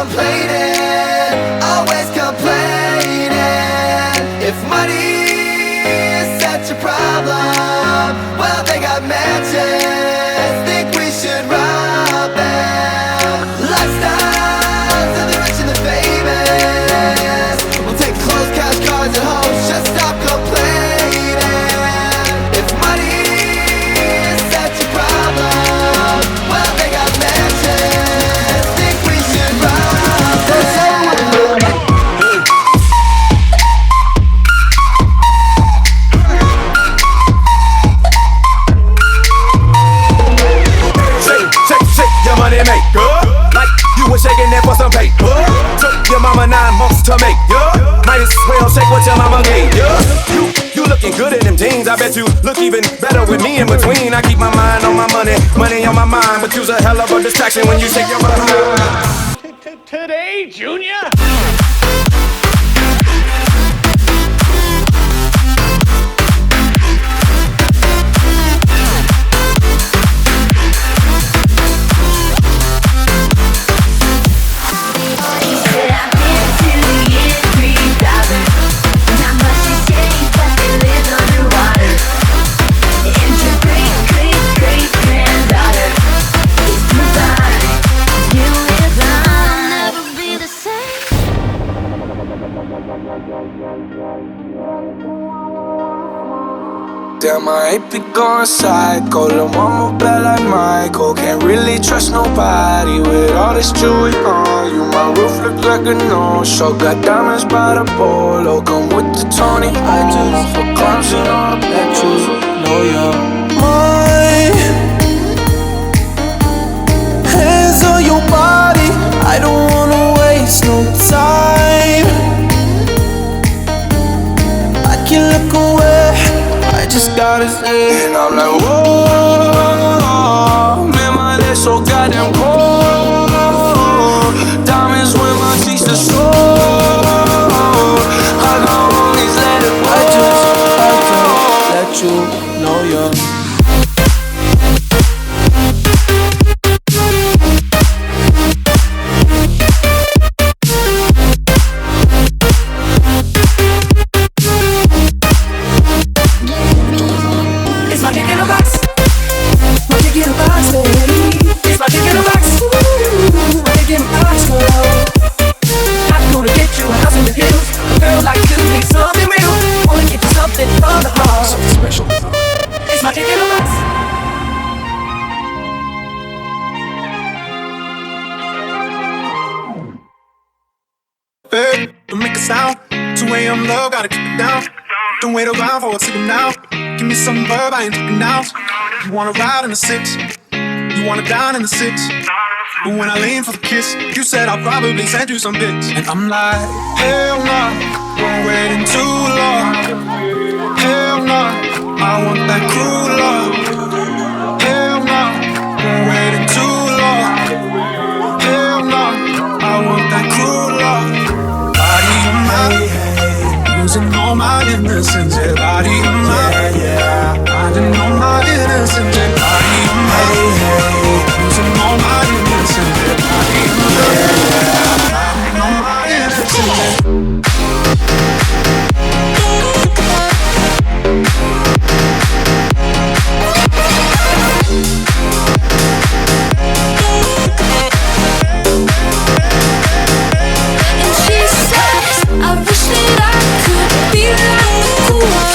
complaining, always complaining. If money is such a problem, well, they got mansions, think we should rob them. Lifestyles of the rich and the famous, we'll take clothes, cash, cars, and homes, just stop complaining. If money is such a problem, well, they got mansions, think we should rob them. Shake your money maker, like you were shaking that for some paper. Took your mama 9 months to make ya. Might as well shake what your mama gave ya. You looking good in them jeans. I bet you look even better with me in between. I keep my mind on my money, money on my mind, but you's a hell of a distraction when you shake your behind. Today, Junior? Damn, I ain't be going psycho. Lil' mama bad like Michael. Can't really trust nobody with all this jewelry on you. My roof look like a no-show. Got diamonds by the bolo. Come with the Tony. I just for crumbs and all the pictures. Know you're mine. Hands on your body. I don't wanna waste no time. I can't look away. I just gotta say, and I'm like, whoa, man, my legs so goddamn cold. Diamonds when my teeth are so. I gon' always let it go. I just let you know you're. Babe, don't make a sound. 2 a.m. love, gotta keep it down. Don't wait around for a signal now. Give me some verb, I ain't talking now. You wanna ride in the 6, you wanna dine in the 6. But when I lean for the kiss, you said I'll probably send you some pics. And I'm like, hell nah, been waiting too long. Hell nah, I want that cruel love. Hell nah, been waiting too long. Hell nah, I want that cruel love. Body of mine, losing all my innocence. Yeah, body of mine, finding all my innocence. Yeah, body of mine, losing all my innocence. Yeah, body of mine, finding all my innocence. And she says, I wish that I could be like you.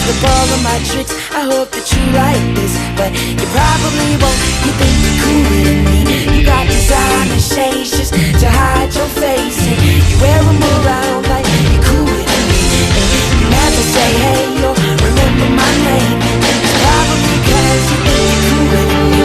with all of my tricks. I hope that you like this, but you probably won't. You think you're cooler than me. You got designer shades just to hide your face, and you wear them around like you're cooler than me. And you never say hey or remember my name. It's probably 'cause you think you're cooler than me.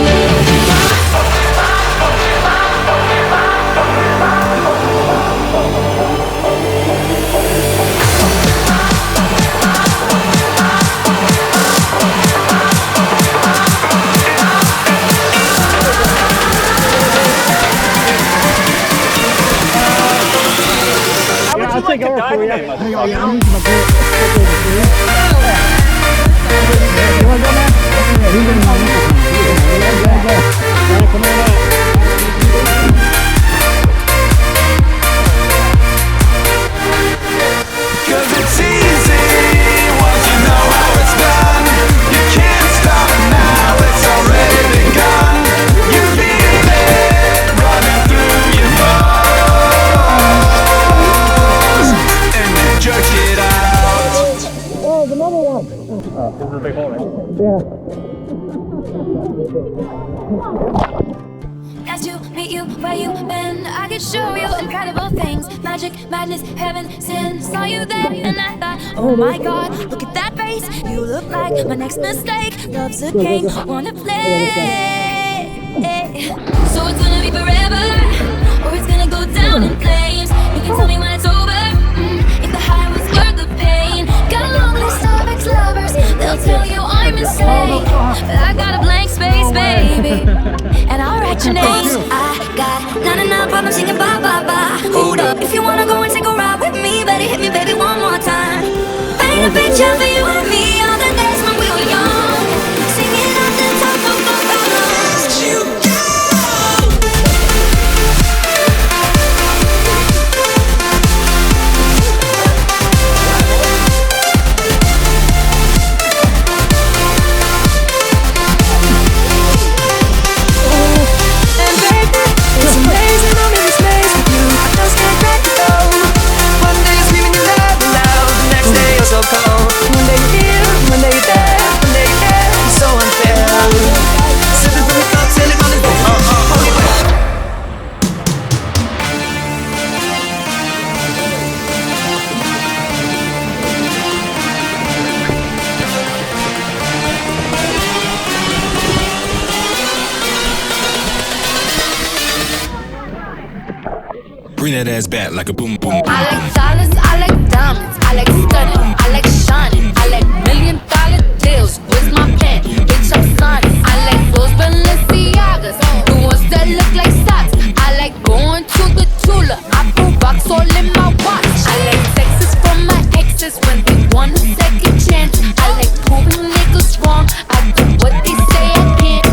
I'll take over for you. Cause it's easy once you know how it's done. You can't stop it now, it's already begun. You feel it running through your bones, and you jerk it out. Oh, the number one. Oh, this is a big hole, right? Yeah. Nice to meet you, where you been? I could show you incredible things. Magic, madness, heaven, sin. Saw you there and I thought, oh my god, look at that face. You look like my next mistake. Love's a game, wanna play. So it's gonna be forever, or it's gonna go down in flames. You can tell me when it's over, if the high was worth the pain. Got a long list of ex-lovers, they'll tell you I'm insane, but I got a blank space, baby, and I'll write your names. I got 99 problems singing bye bye bye. Hold up, if you wanna go and take a ride with me, better hit me, baby, one more time. Paint a picture for you and me on the days when we were young, singing at the top of our lungs. You so cold. One day you're here, one day you're there, one day you're there. It's so unfair. Sipping from the cup till it runs down. Bring that ass back like a boom boom. I like dollars, I like diamonds, I like stunning, I like shining, I like $1,000,000 deals. Where's my pen? Bitch, I'm signing. I like those Balenciagas, the ones that look like socks. I like going to the Tula, I put rocks all in my watch. I like texts from my exes when they want a second chance. I like proving niggas wrong, I do what they say I can't.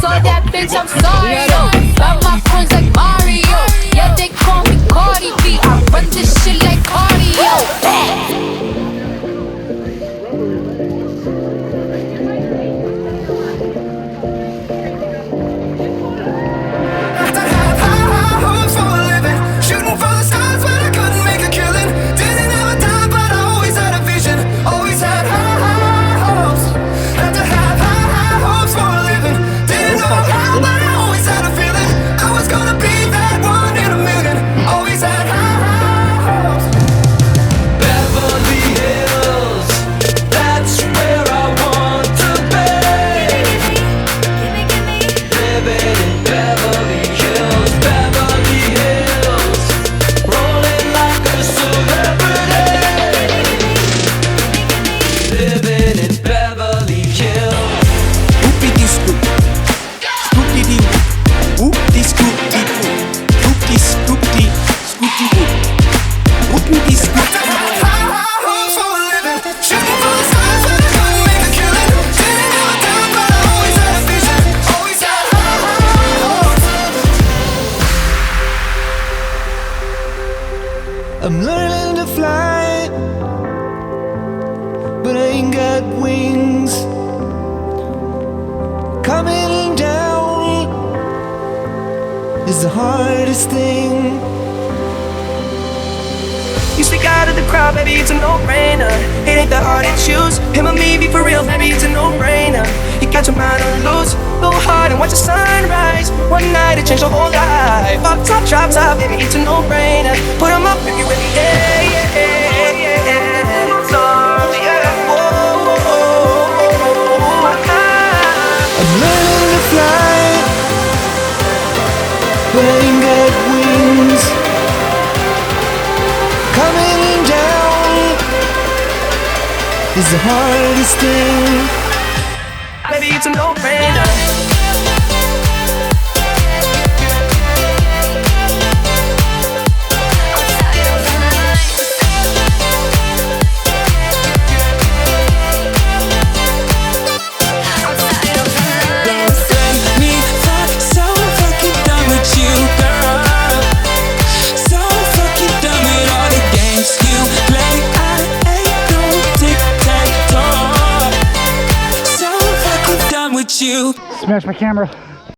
So that bitch, I'm sorry, yo. Got my coins like Mario. Yeah, they call me Cardi B. I run this shit like cardio. I'm learning to fly, but I ain't got wings. Coming down is the hardest thing. You stick out out of the crowd, baby, it's a no-brainer. It ain't that hard to choose. Him or me, be for real, baby, it's a no-brainer. You got your mind on loose. Go hard and watch the sunrise. One night it changed your whole life. Pop top, drop top, baby, it's a no-brainer. Put 'em up if you with me, yeah, yeah, yeah, yeah. So, yeah, whoa, whoa, whoa. I'm learning to fly, but I ain't got wings. Coming down is the hardest thing. Baby, it's a no-brainer. Smash my camera.